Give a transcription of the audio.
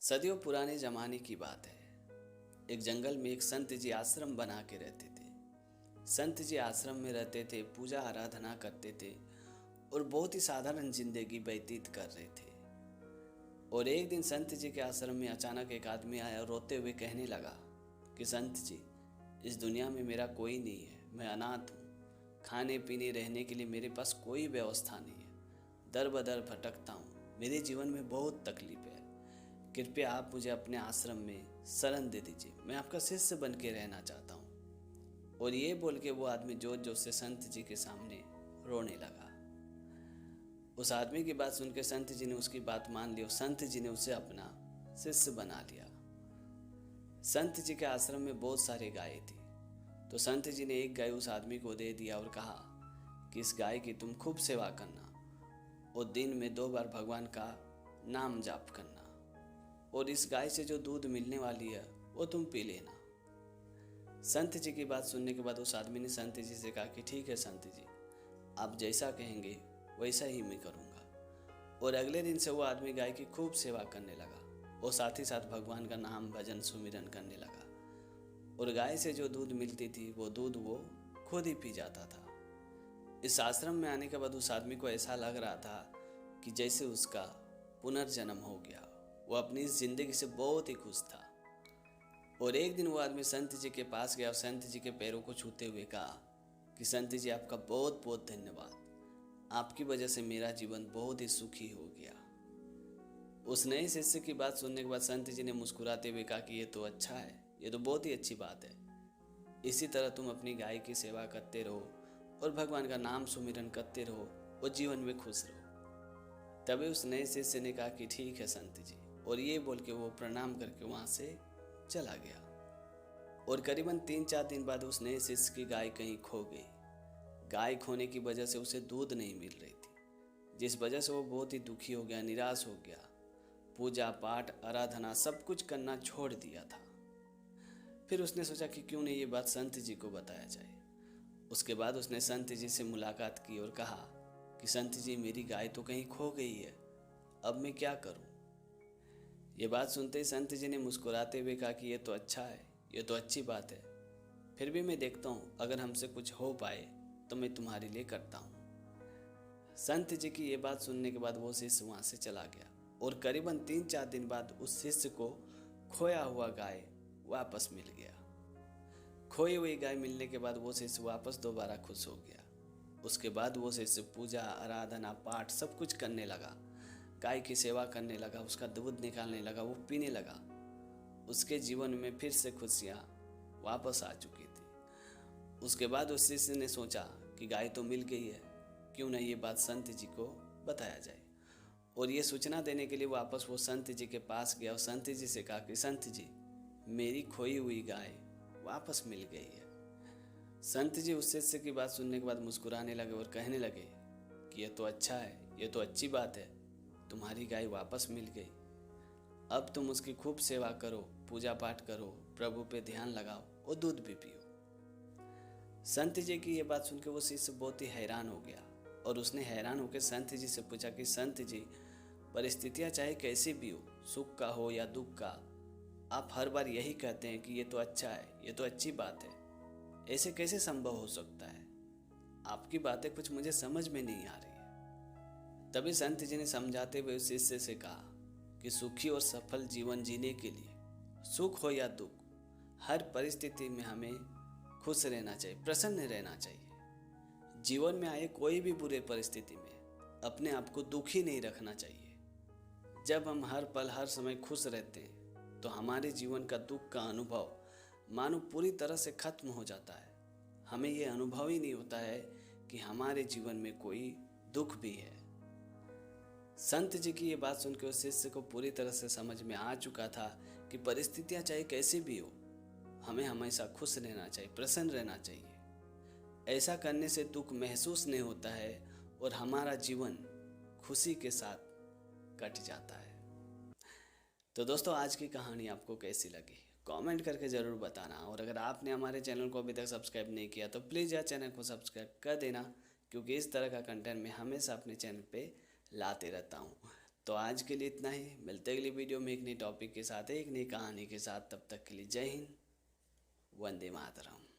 सदियों पुराने ज़माने की बात है। एक जंगल में एक संत जी आश्रम बना के रहते थे। संत जी आश्रम में रहते थे, पूजा आराधना करते थे और बहुत ही साधारण जिंदगी व्यतीत कर रहे थे। और एक दिन संत जी के आश्रम में अचानक एक आदमी आया और रोते हुए कहने लगा कि संत जी, इस दुनिया में मेरा कोई नहीं है, मैं अनाथ हूँ। खाने पीने रहने के लिए मेरे पास कोई व्यवस्था नहीं है। दर बदर भटकता हूँ, मेरे जीवन में बहुत तकलीफ है। कृपया आप मुझे अपने आश्रम में शरण दे दीजिए, मैं आपका शिष्य बन के रहना चाहता हूँ। और ये बोल के वो आदमी जोर जोर से संत जी के सामने रोने लगा। उस आदमी की बात सुन के संत जी ने उसकी बात मान ली और संत जी ने उसे अपना शिष्य बना लिया। संत जी के आश्रम में बहुत सारी गायें थी, तो संत जी ने एक गाय उस आदमी को दे दिया और कहा कि इस गाय की तुम खूब सेवा करना और दिन में 2 बार भगवान का नाम जाप करना, और इस गाय से जो दूध मिलने वाली है वो तुम पी लेना। संत जी की बात सुनने के बाद उस आदमी ने संत जी से कहा कि ठीक है संत जी, आप जैसा कहेंगे वैसा ही मैं करूँगा। और अगले दिन से वो आदमी गाय की खूब सेवा करने लगा और साथ ही साथ भगवान का नाम भजन सुमिरन करने लगा। और गाय से जो दूध मिलती थी वो दूध वो खुद ही पी जाता था। इस आश्रम में आने के बाद उस आदमी को ऐसा लग रहा था कि जैसे उसका पुनर्जन्म हो गया। वो अपनी इस जिंदगी से बहुत ही खुश था। और एक दिन वो आदमी संत जी के पास गया और संत जी के पैरों को छूते हुए कहा कि संत जी, आपका बहुत बहुत धन्यवाद, आपकी वजह से मेरा जीवन बहुत ही सुखी हो गया। उस नए शिष्य की बात सुनने के बाद संत जी ने मुस्कुराते हुए कहा कि ये तो अच्छा है, ये तो बहुत ही अच्छी बात है। इसी तरह तुम अपनी गाय की सेवा करते रहो और भगवान का नाम सुमिरन करते रहो और जीवन में खुश रहो। तभी उस नए शिष्य ने कहा कि ठीक है संत जी, और ये बोल के वो प्रणाम करके वहां से चला गया। और करीबन 3-4 दिन बाद उस नए शिष्य की गाय कहीं खो गई। गाय खोने की वजह से उसे दूध नहीं मिल रही थी, जिस वजह से वो बहुत ही दुखी हो गया, निराश हो गया। पूजा पाठ आराधना सब कुछ करना छोड़ दिया था। फिर उसने सोचा कि क्यों नहीं ये बात संत जी को बताया जाए। उसके बाद उसने संत जी से मुलाकात की और कहा कि संत जी, मेरी गाय तो कहीं खो गई है, अब मैं क्या करूं। ये बात सुनते ही संत जी ने मुस्कुराते हुए कहा कि ये तो अच्छा है, ये तो अच्छी बात है, फिर भी मैं देखता हूँ अगर हमसे कुछ हो पाए तो मैं तुम्हारे लिए करता हूँ। संत जी की ये बात सुनने के बाद वो शिष्य वहां से चला गया और करीबन 3-4 दिन बाद उस शिष्य को खोया हुआ गाय वापस मिल गया। खोई हुई गाय मिलने के बाद वो शिष्य वापस दोबारा खुश हो गया। उसके बाद वो शिष्य पूजा आराधना पाठ सब कुछ करने लगा, गाय की सेवा करने लगा, उसका दूध निकालने लगा, वो पीने लगा। उसके जीवन में फिर से खुशियाँ वापस आ चुकी थी। उसके बाद उस शिष्य ने सोचा कि गाय तो मिल गई है, क्यों ना ये बात संत जी को बताया जाए। और ये सूचना देने के लिए वापस वो संत जी के पास गया और संत जी से कहा कि संत जी, मेरी खोई हुई गाय वापस मिल गई है। संत जी उस शिष्य की बात सुनने के बाद मुस्कुराने लगे और कहने लगे कि ये तो अच्छा है, ये तो अच्छी बात है, तुम्हारी गाय वापस मिल गई। अब तुम उसकी खूब सेवा करो, पूजा पाठ करो, प्रभु पे ध्यान लगाओ और दूध भी पियो। संत जी की ये बात सुनकर वो शिष्य बहुत ही हैरान हो गया और उसने हैरान होकर संत जी से पूछा कि संत जी, परिस्थितियां चाहे कैसी भी हो, सुख का हो या दुख का, आप हर बार यही कहते हैं कि ये तो अच्छा है, ये तो अच्छी बात है, ऐसे कैसे संभव हो सकता है? आपकी बातें कुछ मुझे समझ में नहीं आ रही है। तभी संत जी ने समझाते हुए उस शिष्य से कहा कि सुखी और सफल जीवन जीने के लिए, सुख हो या दुख, हर परिस्थिति में हमें खुश रहना चाहिए, प्रसन्न रहना चाहिए। जीवन में आए कोई भी बुरे परिस्थिति में अपने आप को दुखी नहीं रखना चाहिए। जब हम हर पल हर समय खुश रहते हैं तो हमारे जीवन का दुख का अनुभव मानो पूरी तरह से खत्म हो जाता है। हमें यह अनुभव ही नहीं होता है कि हमारे जीवन में कोई दुख भी है। संत जी की ये बात सुनकर उस शिष्य को पूरी तरह से समझ में आ चुका था कि परिस्थितियां चाहे कैसी भी हो, हमें हमेशा खुश रहना चाहिए, प्रसन्न रहना चाहिए। ऐसा करने से दुख महसूस नहीं होता है और हमारा जीवन खुशी के साथ कट जाता है। तो दोस्तों, आज की कहानी आपको कैसी लगी कमेंट करके ज़रूर बताना। और अगर आपने हमारे चैनल को अभी तक सब्सक्राइब नहीं किया तो प्लीज़ यार चैनल को सब्सक्राइब कर देना, क्योंकि इस तरह का कंटेंट मैं हमेशा अपने चैनल पे लाते रहता हूँ। तो आज के लिए इतना ही, मिलते हैं अगली वीडियो में एक नई टॉपिक के साथ, एक नई कहानी के साथ। तब तक के लिए जय हिंद, वंदे मातरम।